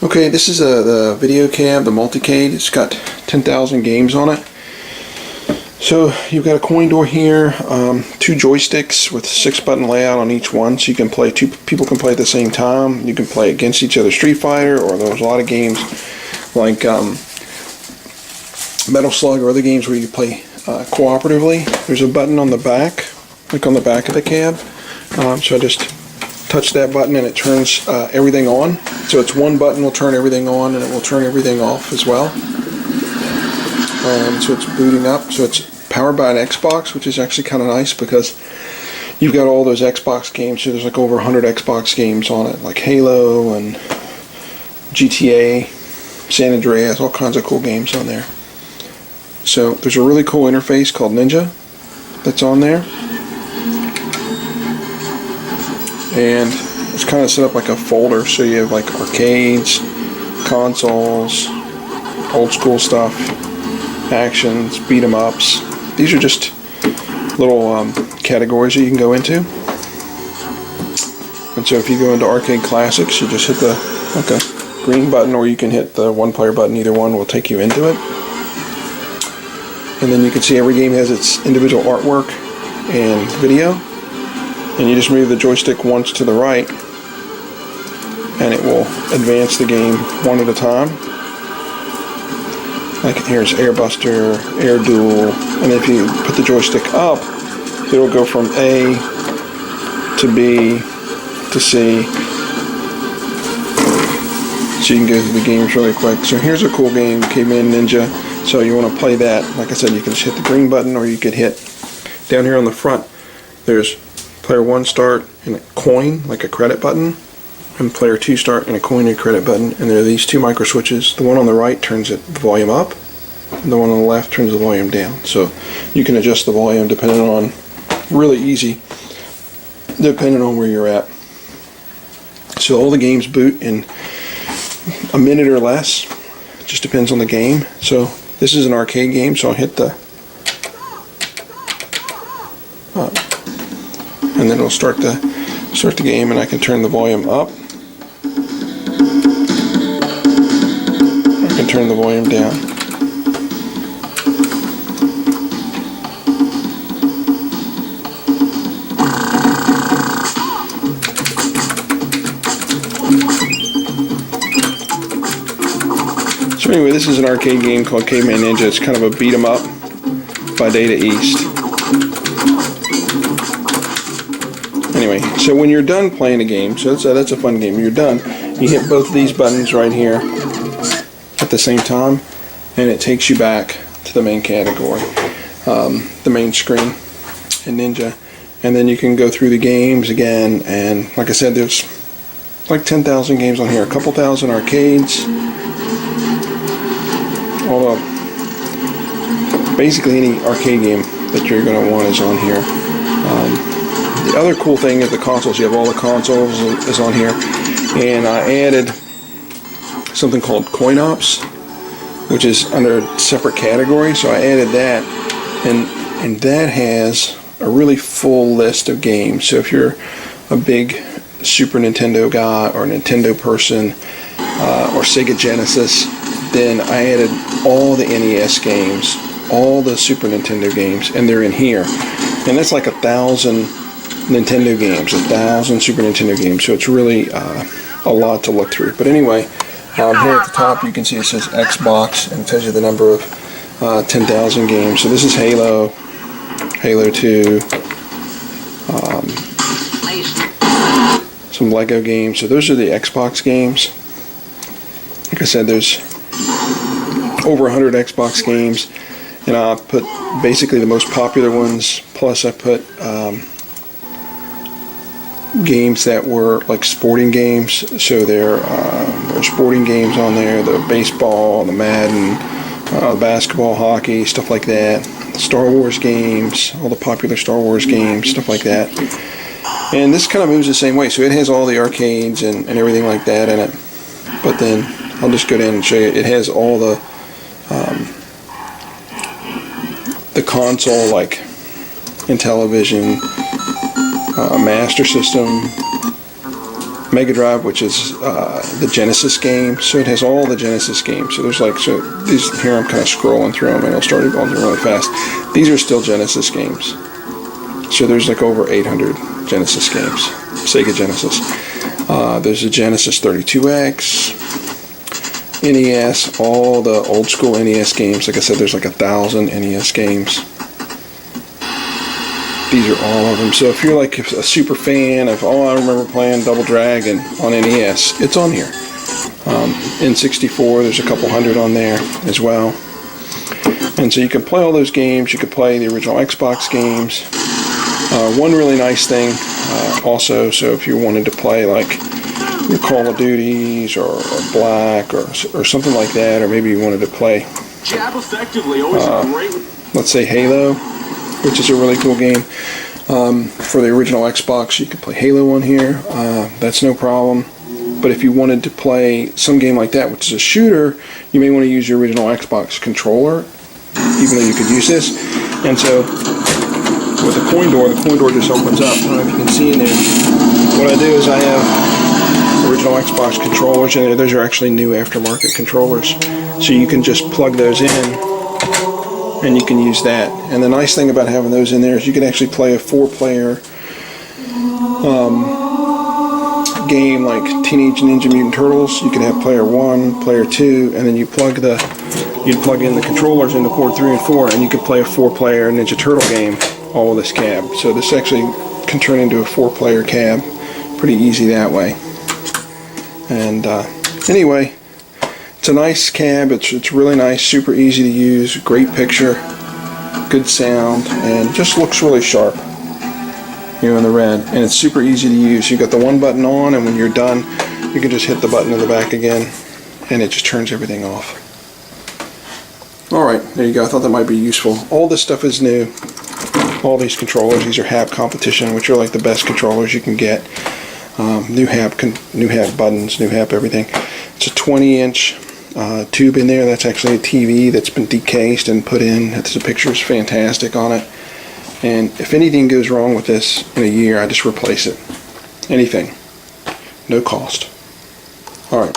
Okay, this is the video cab, the Multicade. It's got 10,000 games on it. So you've got a coin door here, 2 joysticks with 6-button layout on each one, so you can play, 2 people can play at the same time. You can play against each other, Street Fighter, or there's a lot of games like Metal Slug or other games where you play cooperatively. There's a button on the back, like on the back of the cab. So I just touch that button and it turns everything on. So it's one button will turn everything on and it will turn everything off as well. So it's booting up. So it's powered by an Xbox, which is actually kind of nice because you've got all those Xbox games. So there's like over 100 Xbox games on it, like Halo and GTA, San Andreas, all kinds of cool games on there. So there's a really cool interface called Ninja that's on there. And it's kind of set up like a folder, so you have like arcades, consoles, old school stuff, actions, beat 'em ups. These are just little categories that you can go into. And so if you go into arcade classics, you just hit the green button, or you can hit the 1-player button. Either one will take you into it. And then you can see every game has its individual artwork and video. And you just move the joystick once to the right and it will advance the game one at a time. Like here's Air Buster, Air Duel, and if you put the joystick up, it'll go from A to B to C. So you can go through the games really quick. So here's a cool game, Caveman Ninja. So you want to play that, like I said, you can just hit the green button, or you could hit down here on the front. There's player 1 start and a coin, like a credit button, and player 2 start and a coin and credit button. And there are these 2 micro switches. The one on the right turns the volume up, and the one on the left turns the volume down. So you can adjust the volume depending on, really easy, depending on where you're at. So all the games boot in a minute or less. It just depends on the game. So this is an arcade game, so I'll hit the and then it'll start the game, and I can turn the volume up. I can turn the volume down. So anyway, this is an arcade game called Caveman Ninja. It's kind of a beat 'em up by Data East. Anyway, so when you're done playing a game, so that's a fun game. When you're done, you hit both of these buttons right here at the same time, and it takes you back to the main category, the main screen in Ninja. And then you can go through the games again, and like I said, there's like 10,000 games on here, a couple thousand arcades. Although, basically any arcade game that you're going to want is on here. The other cool thing is the consoles. You have all the consoles is on here, and I added something called Coin Ops, which is under a separate category. So I added that, and that has a really full list of games. So if you're a big Super Nintendo guy or Nintendo person or Sega Genesis, then I added all the NES games, all the Super Nintendo games, and they're in here. And that's like 1,000 Nintendo games, 1,000 Super Nintendo games, so it's really a lot to look through. But anyway, here at the top you can see it says Xbox, and it tells you the number of 10,000 games. So this is Halo, Halo 2, some Lego games. So those are the Xbox games. Like I said, there's over 100 Xbox games, and I put basically the most popular ones, plus I put games that were like sporting games. So there are sporting games on there, the baseball, the Madden, basketball, hockey, stuff like that. Star Wars games, all the popular Star Wars games, stuff like that. And this kind of moves the same way. So it has all the arcades and everything like that in it. But then I'll just go down and show you. It has all the console, like Intellivision, Master System, Mega Drive, which is the Genesis game. So it has all the Genesis games. So there's like, so these here I'm kind of scrolling through them, and it'll start going through really fast. These are still Genesis games. So there's like over 800 Genesis games, Sega Genesis. There's a Genesis 32X, NES, all the old school NES games. Like I said, there's like 1,000 NES games. These are all of them. So if you're like a super fan of, oh, I remember playing Double Dragon on NES, it's on here. N64, there's a couple hundred on there as well. And so you can play all those games. You can play the original Xbox games. One really nice thing also, so if you wanted to play like your Call of Duties or Black or something like that, or maybe you wanted to play, jab effectively, always great. Let's say Halo, which is a really cool game. For the original Xbox, you can play Halo on here. That's no problem. But if you wanted to play some game like that, which is a shooter, you may want to use your original Xbox controller, even though you could use this. And so with the coin door just opens up. I don't know if you can see in there. What I do is I have original Xbox controllers in there. Those are actually new aftermarket controllers. So you can just plug those in and you can use that. And the nice thing about having those in there is you can actually play a 4-player game like Teenage Ninja Mutant Turtles. You can have player 1, player 2, and then you'd plug in the controllers into port 3 and 4, and you could play a 4-player Ninja Turtle game all with this cab. So this actually can turn into a 4-player cab pretty easy that way. And anyway, it's a nice cab. It's really nice, super easy to use, great picture, good sound, and just looks really sharp, you know, in the red. And it's super easy to use. You got the one button on, and when you're done, you can just hit the button in the back again, and it just turns everything off. Alright, there you go. I thought that might be useful. All this stuff is new. All these controllers, these are HAB competition, which are like the best controllers you can get. New HAB buttons, new HAB everything. It's a 20-inch tube in there. That's actually a TV that's been decased and put in. The picture's fantastic on it. And if anything goes wrong with this in a year, I just replace it. Anything. No cost. Alright.